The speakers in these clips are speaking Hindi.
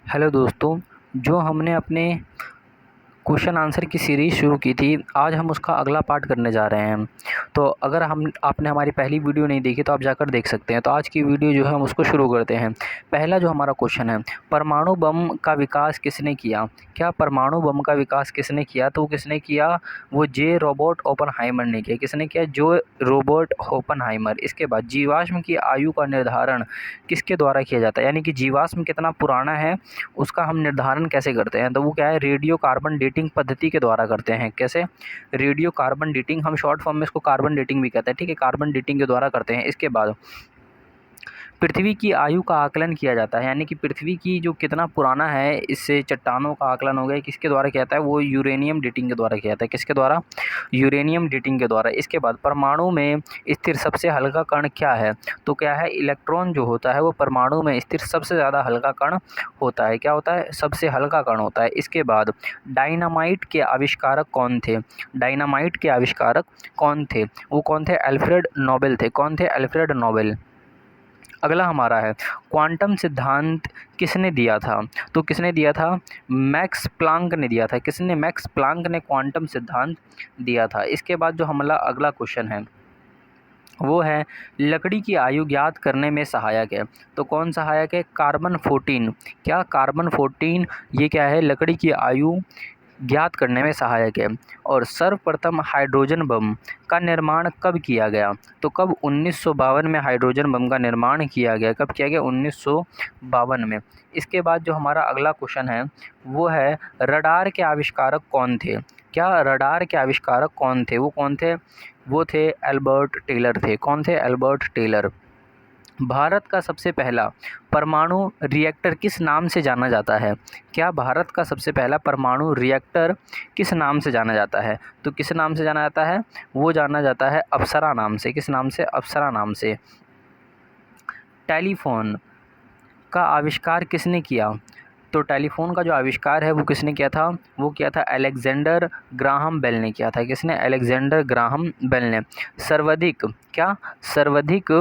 हेलो दोस्तों। जो हमने अपने क्वेश्चन आंसर की सीरीज़ शुरू की थी, आज हम उसका अगला पार्ट करने जा रहे हैं। तो अगर आपने हमारी पहली वीडियो नहीं देखी तो आप जाकर देख सकते हैं। तो आज की वीडियो जो है हम उसको शुरू करते हैं। पहला जो हमारा क्वेश्चन है, परमाणु बम का विकास किसने किया? क्या परमाणु बम का विकास किसने किया? तो किसने किया? वो जे रॉबर्ट ओपनहाइमर ने किया। किसने किया? जो रॉबर्ट ओपनहाइमर। इसके बाद जीवाश्म की आयु का निर्धारण किसके द्वारा किया जाता है? यानी कि जीवाश्म कितना पुराना है उसका हम निर्धारण कैसे करते हैं? तो वो क्या है? रेडियो कार्बन डेटिंग पद्धति के द्वारा करते हैं। कैसे? रेडियो कार्बन डेटिंग, हम शॉर्ट फॉर्म में इसको कार्बन डेटिंग भी कहते हैं। ठीक है, कार्बन डेटिंग के द्वारा करते हैं। इसके बाद पृथ्वी की आयु का आकलन किया जाता है, यानी कि पृथ्वी की जो कितना पुराना है, इससे चट्टानों का आकलन हो गया। किसके द्वारा किया जाता है? वो यूरेनियम डेटिंग के द्वारा किया जाता है। किसके द्वारा? यूरेनियम डेटिंग के द्वारा। इसके बाद परमाणु में स्थिर सबसे हल्का कण क्या है? तो क्या है? इलेक्ट्रॉन जो होता है वो परमाणु में स्थिर सबसे ज़्यादा हल्का कण होता है। क्या होता है? सबसे हल्का कण होता है। इसके बाद डायनामाइट के आविष्कारक कौन थे? डायनामाइट के आविष्कारक कौन थे? वो कौन थे? अल्फ्रेड नोबेल थे। कौन थे? Alfred Nobel. अगला हमारा है, क्वांटम सिद्धांत किसने दिया था? तो किसने दिया था? मैक्स प्लांक ने दिया था। किसने? मैक्स प्लांक ने क्वांटम सिद्धांत दिया था। इसके बाद जो हमारा अगला क्वेश्चन है वो है, लकड़ी की आयु ज्ञात करने में सहायक है। तो कौन सहायक है? कार्बन 14। क्या? कार्बन 14 ये क्या है? लकड़ी की आयु ज्ञात करने में सहायक है। और सर्वप्रथम हाइड्रोजन बम का निर्माण कब किया गया? तो कब? 1952 में हाइड्रोजन बम का निर्माण किया गया। कब किया गया? 1952 में। इसके बाद जो हमारा अगला क्वेश्चन है वो है, रडार के आविष्कारक कौन थे? क्या? रडार के आविष्कारक कौन थे? वो कौन थे? वो थे एल्बर्ट टेलर थे। कौन थे? Albert Taylor. भारत का सबसे पहला परमाणु रिएक्टर किस नाम से जाना जाता है? क्या? भारत का सबसे पहला परमाणु रिएक्टर किस नाम से जाना जाता है? तो किस नाम से जाना जाता है? वो जाना जाता है अप्सरा नाम से। किस नाम से? अप्सरा नाम से। टेलीफोन का आविष्कार किसने किया? तो टेलीफोन का जो आविष्कार है वो किसने किया था? वो किया था अलेक्जेंडर ग्राहम बेल ने किया था। किसने? अलेक्जेंडर ग्राहम बेल ने। सर्वाधिक क्या? सर्वाधिक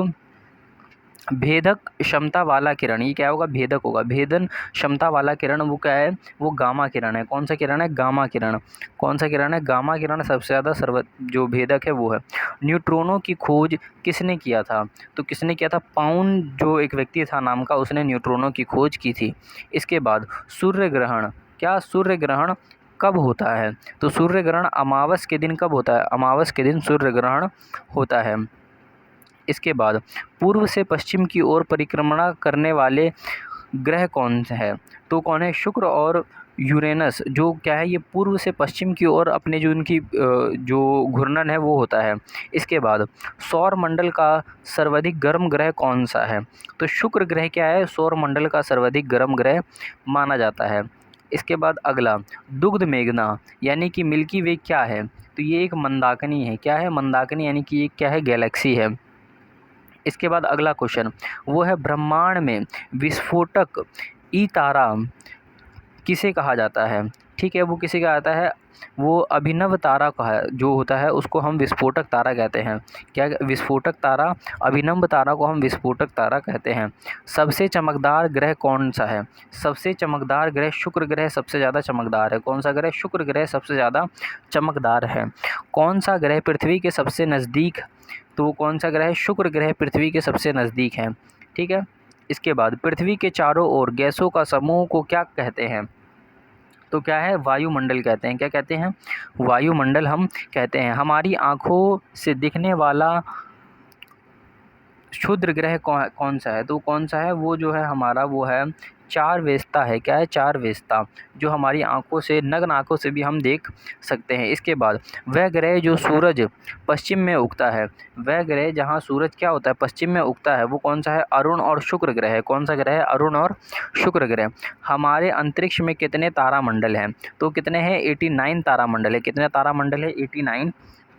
भेदक क्षमता वाला किरण, ये क्या होगा? भेदक होगा। भेदन क्षमता वाला किरण वो क्या है? वो गामा किरण है। कौन सा किरण है? गामा किरण। कौन सा किरण है? गामा किरण सबसे ज़्यादा जो भेदक है वो है। न्यूट्रॉनों की खोज किसने किया था? तो किसने किया था? पाउन जो एक व्यक्ति था नाम का, उसने न्यूट्रॉनों की खोज की थी। इसके बाद सूर्य ग्रहण। क्या? सूर्य ग्रहण कब होता है? तो सूर्य ग्रहण अमावस के दिन कब होता है? अमावस के दिन सूर्य ग्रहण होता है। इसके बाद पूर्व से पश्चिम की ओर परिक्रमा करने वाले ग्रह कौन से है? तो कौन है? शुक्र और यूरेनस। जो क्या है? ये पूर्व से पश्चिम की ओर अपने जो उनकी जो घूर्णन है वो होता है। इसके बाद सौर मंडल का सर्वाधिक गर्म ग्रह कौन सा है? तो शुक्र ग्रह क्या है? सौर मंडल का सर्वाधिक गर्म ग्रह माना जाता है। इसके बाद अगला, दुग्ध मेघना यानी कि मिल्की वे क्या है? तो ये एक मंदाकिनी है। क्या है? मंदाकिनी, यानी कि ये क्या है? गैलेक्सी है। इसके बाद अगला क्वेश्चन वो है, ब्रह्मांड में विस्फोटक ई तारा किसे कहा जाता है? ठीक है, वो किसे कहा जाता है? वो अभिनव तारा का है जो होता है उसको हम विस्फोटक तारा कहते हैं। क्या? विस्फोटक तारा। अभिनव तारा को हम विस्फोटक तारा कहते हैं। सबसे चमकदार ग्रह कौन सा है? सबसे चमकदार ग्रह शुक्र ग्रह सबसे ज़्यादा चमकदार है। कौन सा ग्रह? शुक्र ग्रह सबसे ज़्यादा चमकदार है। कौन सा ग्रह पृथ्वी के सबसे नज़दीक? तो कौन सा ग्रह? शुक्र ग्रह पृथ्वी के सबसे नज़दीक है। ठीक है। इसके बाद पृथ्वी के चारों ओर गैसों का समूह को क्या कहते हैं? तो क्या है? वायुमंडल कहते हैं। क्या कहते हैं? वायुमंडल हम कहते हैं। हमारी आँखों से दिखने वाला क्षुद्र ग्रह कौन सा है? तो कौन सा है? वो जो है हमारा वो है चार वेस्ता है। क्या है? चार वेस्ता, जो हमारी आंखों से, नग्न आंखों से भी हम देख सकते हैं। इसके बाद वह ग्रह जो सूरज पश्चिम में उगता है, वह ग्रह जहाँ सूरज क्या होता है? पश्चिम में उगता है, वो कौन सा है? अरुण और शुक्र ग्रह है। कौन सा ग्रह है? अरुण और शुक्र ग्रह। हमारे अंतरिक्ष में कितने तारामंडल हैं? तो कितने हैं? 89 तारामंडल है। कितने तारामंडल है? 89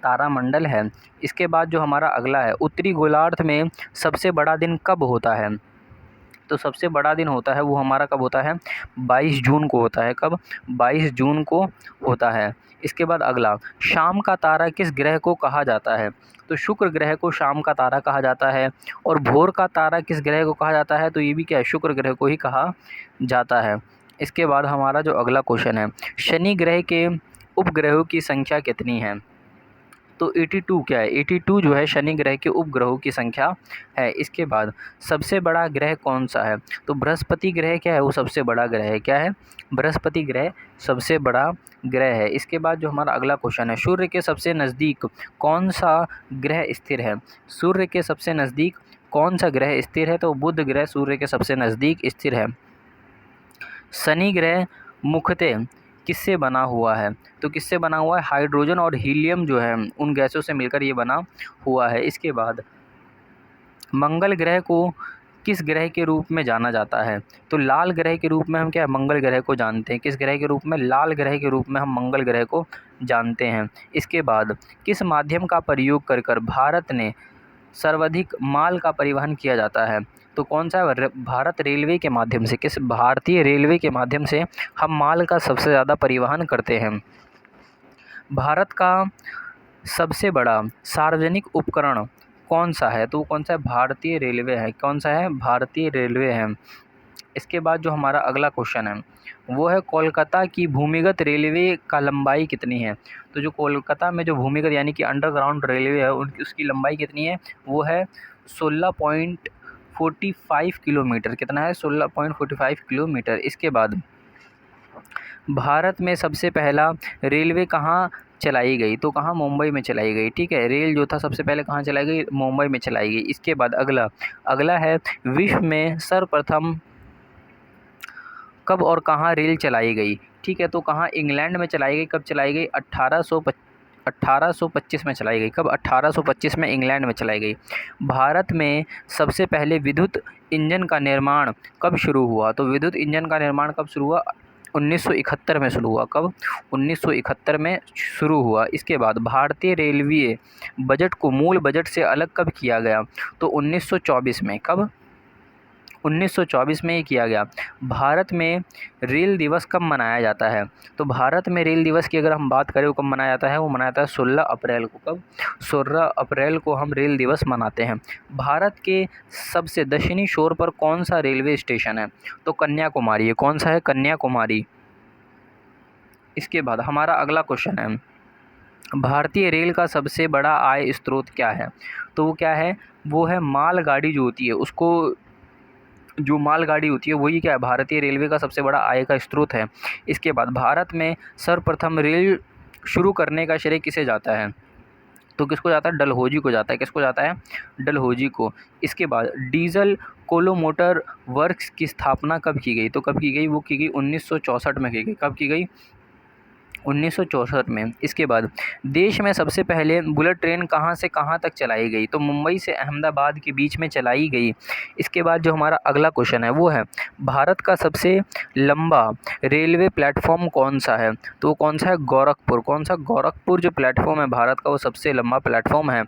तारामंडल है। इसके बाद जो हमारा अगला है, उत्तरी गोलार्ध में सबसे बड़ा दिन कब होता है? तो सबसे बड़ा दिन होता है वो हमारा कब होता है? 22 जून को होता है। कब? 22 जून को होता है। इसके बाद अगला, शाम का तारा किस ग्रह को कहा जाता है? तो शुक्र ग्रह को शाम का तारा कहा जाता है। और भोर का तारा किस ग्रह को कहा जाता है? तो ये भी क्या है? शुक्र ग्रह को ही कहा जाता है। इसके बाद हमारा जो अगला क्वेश्चन है, शनि ग्रह के उपग्रहों की संख्या कितनी है? तो 82 क्या है? 82 जो है शनि ग्रह के उपग्रहों की संख्या है। इसके बाद सबसे बड़ा ग्रह कौन सा है? तो बृहस्पति ग्रह क्या है? वो सबसे बड़ा ग्रह है। क्या है? बृहस्पति ग्रह सबसे बड़ा ग्रह है। इसके बाद जो हमारा अगला क्वेश्चन है, सूर्य के सबसे नज़दीक कौन सा ग्रह स्थिर है? सूर्य के सबसे नज़दीक कौन सा ग्रह स्थिर है? तो बुध ग्रह सूर्य के सबसे नज़दीक स्थिर है। शनि ग्रह मुख्यतः किससे बना हुआ है? तो किससे बना हुआ है? हाइड्रोजन और हीलियम जो है उन गैसों से मिलकर ये बना हुआ है। इसके बाद मंगल ग्रह को किस ग्रह के रूप में जाना जाता है? तो लाल ग्रह के रूप में हम क्या मंगल ग्रह को जानते हैं। किस ग्रह के रूप में? लाल ग्रह के रूप में हम मंगल ग्रह को जानते हैं। इसके बाद किस माध्यम का प्रयोग कर कर भारत ने सर्वाधिक माल का परिवहन किया जाता है? तो कौन सा? भारत रेलवे के माध्यम से। किस? भारतीय रेलवे के माध्यम से हम माल का सबसे ज़्यादा परिवहन करते हैं। भारत का सबसे बड़ा सार्वजनिक उपकरण कौन सा है? तो कौन सा है? भारतीय रेलवे है। कौन सा है? भारतीय रेलवे है। इसके बाद जो हमारा अगला क्वेश्चन है वो है, कोलकाता की भूमिगत रेलवे का लंबाई कितनी है? तो जो कोलकाता में जो भूमिगत यानी कि अंडरग्राउंड रेलवे है उसकी लंबाई कितनी है? वो है 16.45 किलोमीटर। कितना है? 16.45 किलोमीटर। इसके बाद भारत में सबसे पहला रेलवे कहाँ चलाई गई? तो कहाँ? मुंबई में चलाई गई। ठीक है, रेल जो था सबसे पहले कहाँ चलाई गई? मुंबई में चलाई गई। इसके बाद अगला है, विश्व में सर्वप्रथम कब और कहाँ रेल चलाई गई? ठीक है, तो कहाँ? इंग्लैंड में चलाई गई। कब चलाई गई? 1825 में चलाई गई। कब? 1825 में इंग्लैंड में चलाई गई। भारत में सबसे पहले विद्युत इंजन का निर्माण कब शुरू हुआ? तो विद्युत इंजन का निर्माण कब शुरू हुआ? 1971 में शुरू हुआ। कब? 1971 में शुरू हुआ। इसके बाद भारतीय रेलवे बजट को मूल बजट से अलग कब किया गया? तो 1924 में। कब? 1924 में ये किया गया। भारत में रेल दिवस कब मनाया जाता है? तो भारत में रेल दिवस की अगर हम बात करें वो कब मनाया जाता है? वो मनाया जाता है 16 अप्रैल को। कब? 16 अप्रैल को हम रेल दिवस मनाते हैं। भारत के सबसे दक्षिणी छोर पर कौन सा रेलवे स्टेशन है? तो कन्याकुमारी है। कौन सा है? कन्याकुमारी। इसके बाद हमारा अगला क्वेश्चन है, भारतीय रेल का सबसे बड़ा आय स्रोत क्या है? तो वो क्या है? वो है मालगाड़ी जो होती है उसको, जो मालगाड़ी होती है वही क्या है? भारतीय रेलवे का सबसे बड़ा आय का स्रोत है। इसके बाद भारत में सर्वप्रथम रेल शुरू करने का श्रेय किसे जाता है? तो किसको जाता है? डलहौजी को जाता है। किसको जाता है? डलहौजी को। इसके बाद डीजल कोलोमोटर वर्क्स की स्थापना कब की गई? तो कब की गई? वो की गई 1964 में की गई। कब की गई? 1964 में। इसके बाद देश में सबसे पहले बुलेट ट्रेन कहाँ से कहाँ तक चलाई गई? तो मुंबई से अहमदाबाद के बीच में चलाई गई। इसके बाद जो हमारा अगला क्वेश्चन है वो है, भारत का सबसे लंबा रेलवे प्लेटफॉर्म कौन सा है? तो कौन सा है? गोरखपुर। कौन सा? गोरखपुर जो प्लेटफॉर्म है भारत का वो सबसे लंबा प्लेटफॉर्म है।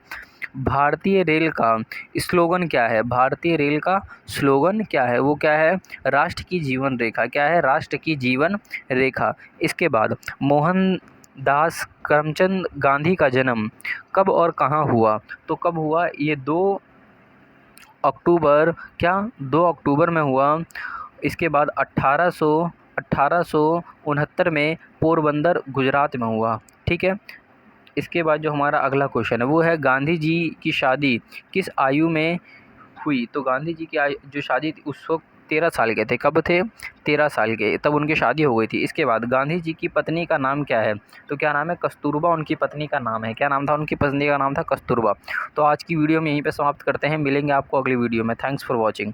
भारतीय रेल का स्लोगन क्या है? भारतीय रेल का स्लोगन क्या है? वो क्या है? राष्ट्र की जीवन रेखा। क्या है? राष्ट्र की जीवन रेखा। इसके बाद मोहनदास करमचंद गांधी का जन्म कब और कहाँ हुआ? तो कब हुआ? ये 2 अक्टूबर। क्या? 2 अक्टूबर में हुआ। इसके बाद 1869 में पोरबंदर गुजरात में हुआ। ठीक है। इसके बाद जो हमारा अगला क्वेश्चन है वो है, गांधी जी की शादी किस आयु में हुई? तो गांधी जी की जो शादी थी उस वक्त 13 साल के थे। कब थे? 13 साल के, तब उनकी शादी हो गई थी। इसके बाद गांधी जी की पत्नी का नाम क्या है? तो क्या नाम है? कस्तूरबा उनकी पत्नी का नाम है। क्या नाम था? उनकी पत्नी का नाम था कस्तूरबा। तो आज की वीडियो में यहीं पे समाप्त करते हैं। मिलेंगे आपको अगली वीडियो में। Thanks for watching.